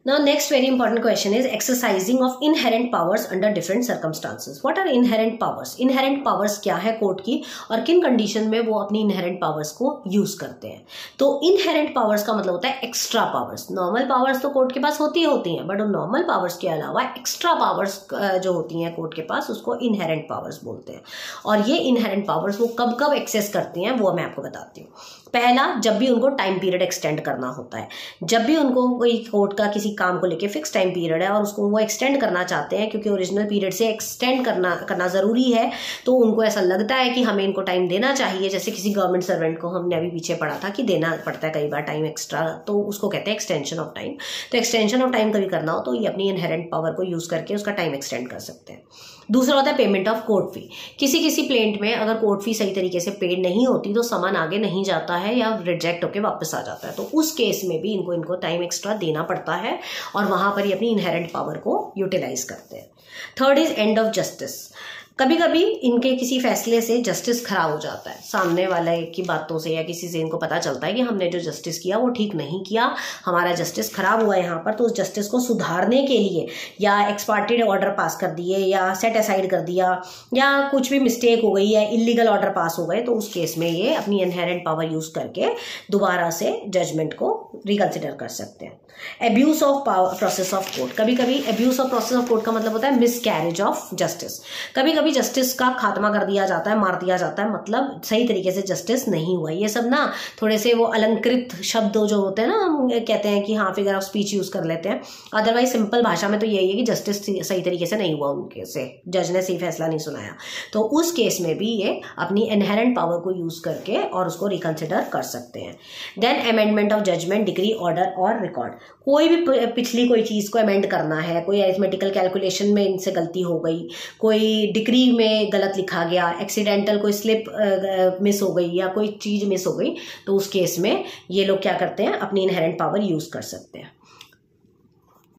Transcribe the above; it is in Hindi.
Now next very important question is exercising of inherent powers under different circumstances. What are inherent powers? Inherent powers क्या है कोर्ट की और किन कंडीशन में वो अपनी inherent powers को यूज करते हैं? तो inherent powers का मतलब होता है एक्स्ट्रा पावर्स. नॉर्मल पावर्स तो कोर्ट के पास होती हैं, बट नॉर्मल पावर्स के अलावा एक्स्ट्रा पावर्स जो होती हैं कोर्ट के पास उसको इनहेरेंट पावर्स बोलते हैं. और ये इनहेरेंट पावर्स वो कब कब एक्सेस करती हैं वो मैं आपको बताती हूँ. पहला, जब भी उनको टाइम पीरियड एक्सटेंड करना होता है. जब भी उनको कोई कोर्ट का किसी काम को लेके फिक्स टाइम पीरियड है और उसको वो एक्सटेंड करना चाहते हैं क्योंकि ओरिजिनल पीरियड से एक्सटेंड करना ज़रूरी है, तो उनको ऐसा लगता है कि हमें इनको टाइम देना चाहिए. जैसे किसी गवर्नमेंट सर्वेंट को हमने अभी पीछे पढ़ा था कि देना पड़ता है कई बार टाइम एक्स्ट्रा, तो उसको कहते हैं एक्सटेंशन ऑफ टाइम. तो एक्सटेंशन ऑफ टाइम कभी करना हो तो ये अपनी इनहेरेंट पावर को यूज़ करके उसका टाइम एक्सटेंड कर सकते हैं. दूसरा होता है पेमेंट ऑफ कोर्ट फी. किसी प्लेंट में अगर कोर्ट फी सही तरीके से पेड नहीं होती तो सामान आगे नहीं जाता है या रिजेक्ट होकर वापस आ जाता है. तो उस केस में भी इनको टाइम एक्स्ट्रा देना पड़ता है और वहां पर ये अपनी इनहेरेंट पावर को यूटिलाइज करते हैं. Third is end of justice. कभी कभी इनके किसी फैसले से जस्टिस खराब हो जाता है. सामने वाले की बातों से या किसी से इनको पता चलता है कि हमने जो जस्टिस किया वो ठीक नहीं किया, हमारा जस्टिस खराब हुआ है यहाँ पर, तो उस जस्टिस को सुधारने के लिए या एक्स पार्टी ऑर्डर पास कर दिए या सेट असाइड कर दिया या कुछ भी मिस्टेक हो गई या इलीगल ऑर्डर पास हो गए, तो उस केस में ये अपनी इनहेरेंट पावर यूज करके दोबारा से जजमेंट को रिकंसिडर कर सकते हैं. Abuse of process of court. कभी कभी abuse of process of court का मतलब होता है मिसकैरेज ऑफ जस्टिस. कभी जस्टिस का खात्मा कर दिया जाता है, मार दिया जाता है, मतलब सही तरीके से जस्टिस नहीं हुआ. ये सब ना थोड़े से वो अलंकृत शब्द जो होते हैं ना, हम कहते हैं कि हाँ फिगर ऑफ स्पीच यूज कर लेते हैं. अदरवाइज सिंपल भाषा में तो यही है कि जस्टिस सही तरीके से नहीं हुआ उनके से, जज ने सही फैसला नहीं सुनाया. तो उस केस में भी ये अपनी इनहेरेंट पावर को यूज करके और उसको रिकंसिडर कर सकते हैं. Then amendment of judgment, decree, order और रिकॉर्ड. कोई भी पिछली कोई चीज को अमेंड करना है, कोई अरिथमेटिकल कैलकुलेशन में इनसे गलती हो गई, कोई डिक्री में गलत लिखा गया, एक्सीडेंटल कोई स्लिप मिस हो गई या कोई चीज मिस हो गई, तो उस केस में ये लोग क्या करते हैं, अपनी इनहेरेंट पावर यूज कर सकते हैं.